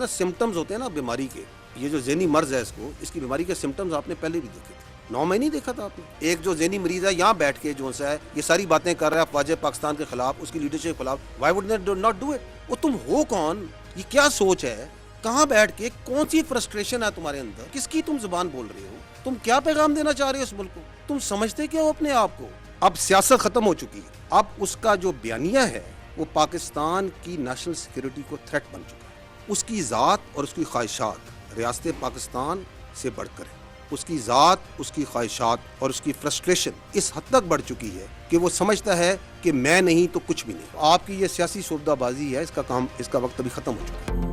نا سمٹمز ہوتے ہیں نا بیماری کے, یہ جو ذہنی مرض ہے اس کی بیماری کے سمٹمز آپ نے پہلے بھی دیکھے تھے. 9 مہینے دیکھا تھا آپ نے. ایک جو ذہنی مریض ہے یہاں بیٹھ کے جو ہے یہ ساری باتیں کر رہا ہے افواج پاکستان کے خلاف, اس کی لیڈرشپ کے خلاف. Y would they not do it? وہ تم ہو کون؟ یہ کیا سوچ ہے؟ کہاں بیٹھ کے کون سی فرسٹریشن ہے تمہارے اندر؟ کس کی تم زبان بول رہے ہو؟ تم کیا پیغام دینا چاہ رہے ہو اس ملک کو؟ تم سمجھتے کیا ہو اپنے آپ کو؟ اب سیاست ختم ہو چکی ہے. اب اس کا جو بیانیہ ہے وہ پاکستان کی نیشنل سیکیورٹی کو تھریٹ بن چکا ہے. اس کی ذات اور اس کی خواہشات ریاست پاکستان سے بڑھ کر ہے. اس کی ذات, اس کی خواہشات اور اس کی فرسٹریشن اس حد تک بڑھ چکی ہے کہ وہ سمجھتا ہے کہ میں نہیں تو کچھ بھی نہیں. آپ کی یہ سیاسی سودہ بازی ہے, اس کا وقت ابھی ختم ہو چکا ہے.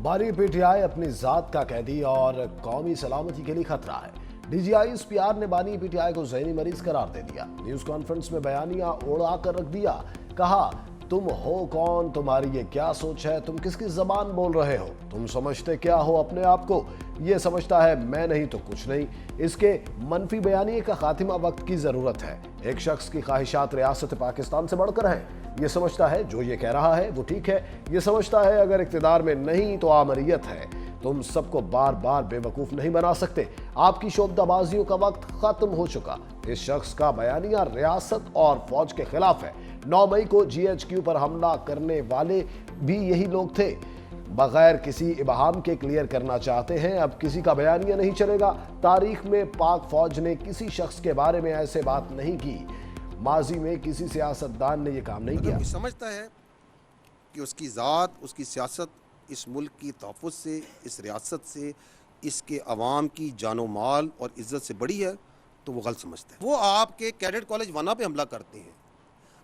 بانی پی ٹی آئی اپنی ذات کا قیدی اور قومی سلامتی کے لیے خطرہ ہے. D G I S P R نے بانی پی ٹی آئی کو ذہنی مریض قرار دے دیا. نیوز کانفرنس میں بیانیہ اڑا کر رکھ دیا. کہا تم ہو کون؟ تمہاری یہ کیا سوچ ہے؟ تم کس کی زبان بول رہے ہو؟ تم سمجھتے کیا ہو اپنے آپ کو؟ یہ سمجھتا ہے میں نہیں تو کچھ نہیں. اس کے منفی بیانیے کا خاتمہ وقت کی ضرورت ہے. ایک شخص کی خواہشات ریاست پاکستان سے بڑھ کر ہیں. یہ سمجھتا ہے جو یہ کہہ رہا ہے وہ ٹھیک ہے. یہ سمجھتا ہے اگر اقتدار میں نہیں تو آمریت ہے. تم سب کو بار بار بے وقوف نہیں بنا سکتے. آپ کی شعبدہ بازیوں کا وقت ختم ہو چکا. اس شخص کا بیانیہ ریاست اور فوج کے خلاف ہے. 9 مئی کو جی ایچ کیو پر حملہ کرنے والے بھی یہی لوگ تھے. بغیر کسی ابہام کے کلیئر کرنا چاہتے ہیں. اب کسی کا بیانیہ نہیں چلے گا. تاریخ میں پاک فوج نے کسی شخص کے بارے میں ایسے بات نہیں کی. ماضی میں کسی سیاستدان نے یہ کام نہیں کیا. سمجھتا ہے کہ اس کی ذات, اس کی سیاست اس ملک کی تحفظ سے, اس ریاست سے, اس کے عوام کی جان و مال اور عزت سے بڑی ہے تو وہ غلط سمجھتا ہے. وہ آپ کے کیڈٹ کالج ونا پہ حملہ کرتے ہیں,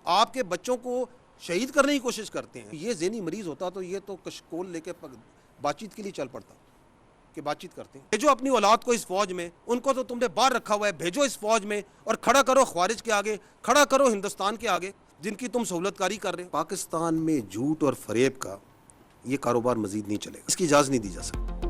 آپ کے بچوں کو شہید کرنے کی کوشش کرتے ہیں. یہ ذہنی مریض ہوتا تو یہ تو کشکول لے کے بات چیت کے لیے چل پڑتا کہ بات چیت کرتے ہیں. بھیجو اپنی اولاد کو اس فوج میں, ان کو تو تم نے باہر رکھا ہوا ہے, بھیجو اس فوج میں اور کھڑا کرو خوارج کے آگے, کھڑا کرو ہندوستان کے آگے جن کی تم سہولت کاری کر رہے ہیں. پاکستان میں جھوٹ اور فریب کا یہ کاروبار مزید نہیں چلے گا. اس کی اجازت نہیں دی جا سکتی.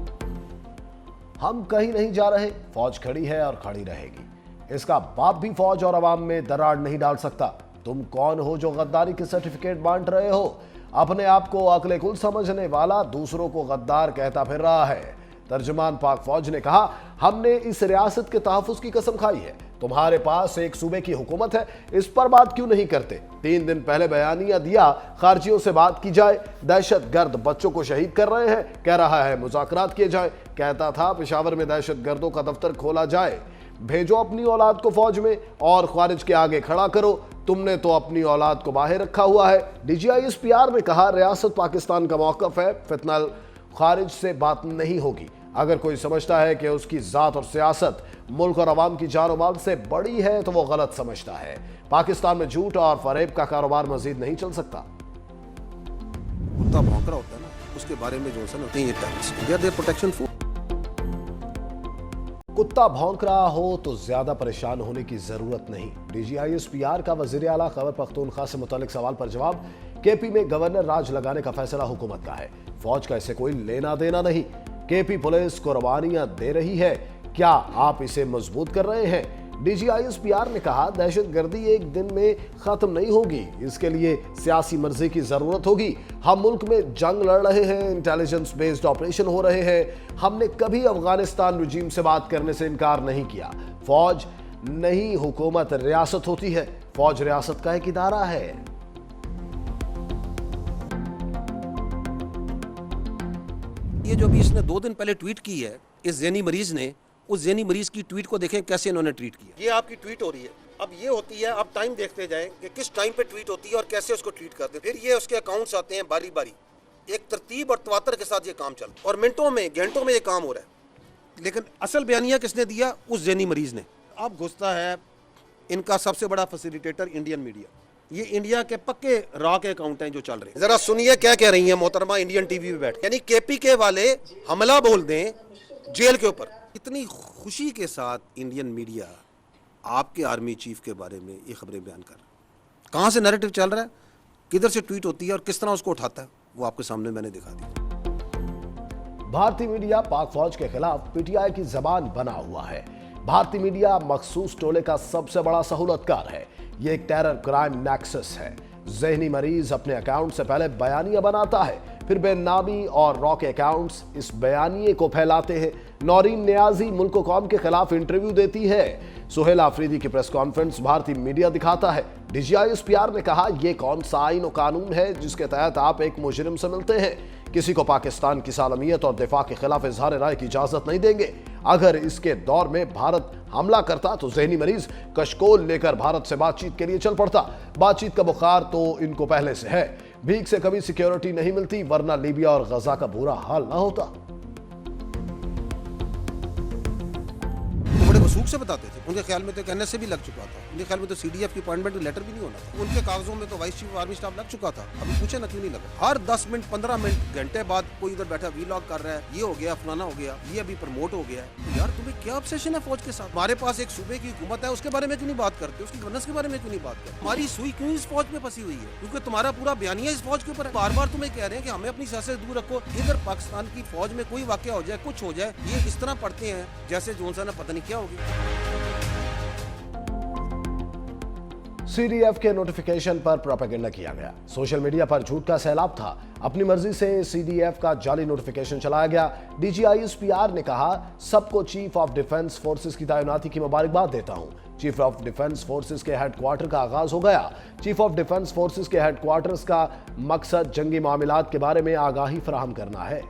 ہم کہیں نہیں جا رہے. فوج کھڑی ہے اور کھڑی رہے گی. اس کا باپ بھی فوج اور عوام میں دراڑ نہیں ڈال سکتا. تم کون ہو جو غداری کے سرٹیفکیٹ بانٹ رہے ہو؟ اپنے آپ کو عقل کل سمجھنے والا دوسروں کو غدار کہتا پھر رہا ہے. ترجمان پاک فوج نے کہا ہم نے اس ریاست کے تحفظ کی قسم کھائی ہے. تمہارے پاس ایک صوبے کی حکومت ہے, اس پر بات کیوں نہیں کرتے؟ 3 دن پہلے بیانیہ دیا خارجیوں سے بات کی جائے. دہشت گرد بچوں کو شہید کر رہے ہیں, کہہ رہا ہے مذاکرات کیے جائیں. کہتا تھا پشاور میں دہشت گردوں کا دفتر کھولا جائے. بھیجو اپنی اولاد کو فوج میں اور خوارج کے آگے کھڑا کرو. تم نے تو اپنی اولاد کو باہر رکھا ہوا ہے. D G I S P R نے کہا ریاست پاکستان کا موقف ہے, فتنہ خارج سے بات نہیں ہوگی. اگر کوئی سمجھتا ہے کہ اس کی ذات اور سیاست ملک اور عوام کی جان و مال سے بڑی ہے تو وہ غلط سمجھتا ہے. پاکستان میں جھوٹ اور فریب کا کاروبار مزید نہیں چل سکتا. کتا بھونک رہا ہوتا ہے نا, اس کے بارے میں جو سنتے ہیں یہ ٹیررسٹ, دے پروٹیکشن فور. کتا بھونک رہا ہو تو زیادہ پریشان ہونے کی ضرورت نہیں. D G I S P R کا وزیر اعلیٰ خیبر پختونخوا سے متعلق سوال پر جواب. کے پی میں گورنر راج لگانے کا فیصلہ حکومت کا ہے. فوج کا اسے کوئی لینا دینا نہیں. کے پی پولیس قربانیاں دے رہی ہے, کیا آپ اسے مضبوط کر رہے ہیں؟ D G I S P R نے کہا دہشت گردی ایک دن میں ختم نہیں ہوگی. اس کے لیے سیاسی مرضی کی ضرورت ہوگی. ہم ملک میں جنگ لڑ رہے ہیں, انٹیلیجنس بیسڈ آپریشن ہو رہے ہیں. ہم نے کبھی افغانستان رجیم سے بات کرنے سے انکار نہیں کیا. فوج نہیں حکومت ریاست ہوتی ہے. فوج ریاست کا ایک ادارہ ہے. یہ جو بھی اس نے 2 دن پہلے ٹویٹ کی ہے اس ذہنی مریض نے, اس ذہنی مریض کی ٹویٹ کو دیکھیں کیسے انہوں نے ٹویٹ کیا. یہ آپ کی ٹویٹ ہو رہی ہے. اب یہ ہوتی ہے, آپ ٹائم دیکھتے جائیں کہ کس ٹائم پہ ٹویٹ ہوتی ہے اور کیسے اس کو ٹویٹ کرتے ہیں. پھر یہ اس کے اکاؤنٹس آتے ہیں باری باری, ایک ترتیب اور تواتر کے ساتھ یہ کام چلتا ہے اور منٹوں میں گھنٹوں میں یہ کام ہو رہا ہے. لیکن اصل بیانیہ کس نے دیا؟ اس ذہنی مریض نے. اب گھستا ہے ان کا سب سے بڑا فیسیلیٹیٹر انڈین میڈیا. یہ انڈیا کے پکے را کے اکاؤنٹ ہیں جو چل رہے ہیں. ذرا سنیے کیا کہہ رہی ہیں محترمہ انڈین ٹی وی پہ بیٹھ, یعنی کے پی کے والے حملہ بول دیں جیل کے اوپر. اتنی خوشی کے ساتھ انڈین میڈیا آپ کے آرمی چیف کے بارے میں یہ خبریں بیان کر رہا ہے. کہاں سے نیریٹو چل رہا ہے, کدھر سے ٹویٹ ہوتی ہے اور کس طرح اس کو اٹھاتا ہے, وہ آپ کے سامنے میں نے دکھا دیا. بھارتی میڈیا پاک فوج کے خلاف پی ٹی آئی کی زبان بنا ہوا ہے. بھارتی میڈیا مخصوص ٹولے کا سب سے بڑا سہولت کار ہے. یہ ایک ٹیرر کرائم نیکسس ہے. ذہنی مریض اپنے اکاؤنٹ سے پہلے بیانیہ بناتا ہے, پھر بے نامی اور را کے اکاؤنٹس اس بیانیے کو پھیلاتے ہیں۔ نورین نیازی ملک و قوم کے خلاف انٹرویو دیتی ہے۔ سہیل آفریدی کی پریس کانفرنس بھارتی میڈیا دکھاتا ہے۔ D G I S P R نے کہا یہ کون سا آئین و قانون ہے جس کے تحت آپ ایک مجرم سے ملتے ہیں؟ کسی کو پاکستان کی سالمیت اور دفاع کے خلاف اظہار رائے کی اجازت نہیں دیں گے۔ اگر اس کے دور میں بھارت حملہ کرتا تو ذہنی مریض کشکول لے کر بھارت سے بات چیت کے لیے چل پڑتا۔ بات چیت کا بخار تو ان کو پہلے سے ہے۔ بھیک سے کبھی سیکیورٹی نہیں ملتی ورنہ لیبیا اور غزہ کا برا حال نہ ہوتا۔ بڑے وثوق سے بتاتے تھے، ان کے خیال میں تو ایک NSA بھی لگ چکا تھا، ان کے خیال میں تو CDF کی اپوائنٹمنٹ لیٹر بھی نہیں ہونا تھا، ان کے کاغذوں میں تو وائس چیف آرمی اسٹاف لگ چکا تھا۔ ابھی پوچھے نا کیوں نہیں لگا؟ ہر 10 منٹ 15 منٹ گھنٹے بعد کوئی ادھر بیٹھا وی لاگ کر رہا ہے، یہ ہو گیا فلانا ہو گیا، یہ ابھی پروموٹ ہو گیا ہے۔ تو یار تمہیں کیا obsession ہے فوج کے ساتھ؟ ہمارے پاس ایک صوبے کی حکومت ہے، اس کے بارے میں کیوں نہیں بات کرتے؟ اس کی گورننس کے بارے میں کیوں نہیں بات کرتے؟ ہماری سوئی کیوں اس فوج میں پھنسی ہوئی ہے؟ کیونکہ تمہارا پورا بیانیہ اس فوج کے اوپر ہے۔ بار بار تمہیں کہہ رہے ہیں کہ ہمیں اپنی سیاست سے دور رکھو، ادھر پاکستان کی فوج میں کوئی واقعہ ہو جائے، کچھ ہو جائے، یہ اس طرح پڑھتے ہیں جیسے جون سا نا پتہ نہیں کیا ہوگی۔ سی ڈی ایف کے نوٹیفیکیشن پر پروپیگنڈا کیا گیا۔ سوشل میڈیا پر جھوٹ کا سیلاب تھا۔ اپنی مرضی سے سی ڈی ایف کا جعلی نوٹیفیکیشن چلایا گیا۔ D G I S P R نے کہا سب کو چیف آف ڈیفنس فورسز کی تعیناتی کی مبارکباد دیتا ہوں۔ چیف آف ڈیفنس فورسز کے ہیڈ کوارٹر کا آغاز ہو گیا۔ چیف آف ڈیفنس فورسز کے ہیڈ کوارٹرز کا مقصد جنگی معاملات کے بارے میں آگاہی فراہم کرنا ہے۔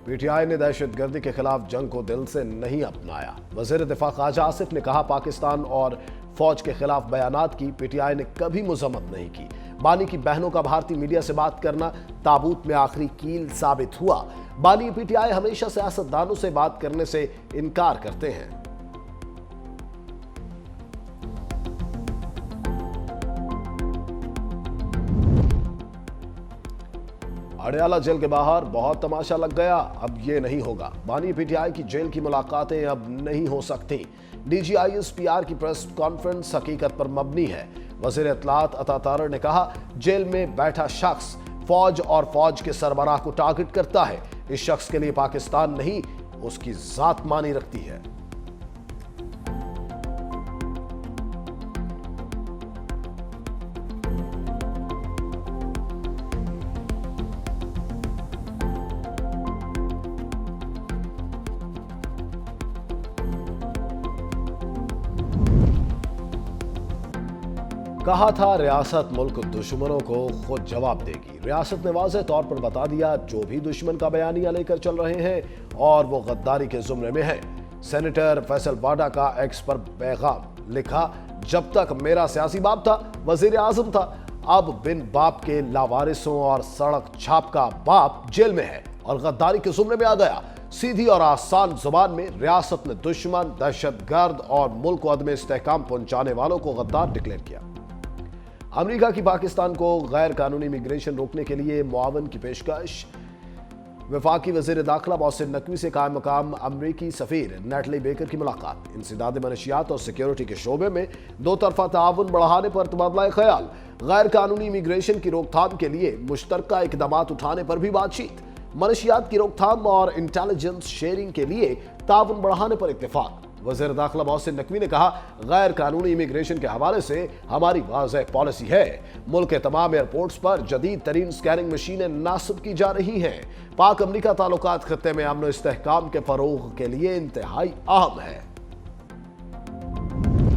پی ٹی آئی نے دہشت گردی کے خلاف جنگ کو دل سے نہیں اپنایا۔ وزیر دفاع خواجہ آصف نے کہا پاکستان اور فوج کے خلاف بیانات کی پی ٹی آئی نے کبھی مذمت نہیں کی۔ بانی کی بہنوں کا بھارتی میڈیا سے بات کرنا تابوت میں آخری کیل ثابت ہوا۔ بانی پی ٹی آئی ہمیشہ سیاستدانوں سے بات کرنے سے انکار کرتے ہیں۔ اڈیالہ جیل کے باہر بہت تماشا لگ گیا، اب یہ نہیں ہوگا۔ بانی پی ٹی آئی کی جیل کی ملاقاتیں اب نہیں ہو سکتی۔ D G I S P R کی پریس کانفرنس حقیقت پر مبنی ہے۔ وزیر اطلاعات عطا تارڑ نے کہا جیل میں بیٹھا شخص فوج اور فوج کے سربراہ کو ٹارگٹ کرتا ہے۔ اس شخص کے لیے پاکستان نہیں اس کی ذات معنی رکھتی ہے۔ کہا تھا ریاست ملک دشمنوں کو خود جواب دے گی۔ ریاست نے واضح طور پر بتا دیا جو بھی دشمن کا بیانیہ لے کر چل رہے ہیں اور وہ غداری کے زمرے میں ہیں۔ سینیٹر فیصل واڈا کا ایکس پر پیغام لکھا جب تک میرا سیاسی باپ تھا وزیر اعظم تھا، اب بن باپ کے لاوارثوں اور سڑک چھاپ کا باپ جیل میں ہے اور غداری کے زمرے میں آ گیا۔ سیدھی اور آسان زبان میں ریاست نے دشمن، دہشت گرد اور ملک کو عدم استحکام پہنچانے والوں کو غدار ڈکلیئر کیا۔ امریکہ کی پاکستان کو غیر قانونی امیگریشن روکنے کے لیے معاون کی پیشکش۔ وفاقی وزیر داخلہ محسن نقوی سے قائم مقام امریکی سفیر نیٹلی بیکر کی ملاقات۔ انسداد منشیات اور سیکیورٹی کے شعبے میں دو طرفہ تعاون بڑھانے پر تبادلہ خیال۔ غیر قانونی امیگریشن کی روک تھام کے لیے مشترکہ اقدامات اٹھانے پر بھی بات چیت۔ منشیات کی روک تھام اور انٹیلیجنس شیئرنگ کے لیے تعاون بڑھانے پر اتفاق۔ وزیر داخلہ محسن نقوی نے کہا غیر قانونی امیگریشن کے حوالے سے ہماری واضح پالیسی ہے۔ ملک کے تمام ایئرپورٹس پر جدید ترین سکیننگ مشینیں نصب کی جا رہی ہیں۔ پاک امریکہ تعلقات خطے میں امن و استحکام کے فروغ کے لیے انتہائی اہم ہے۔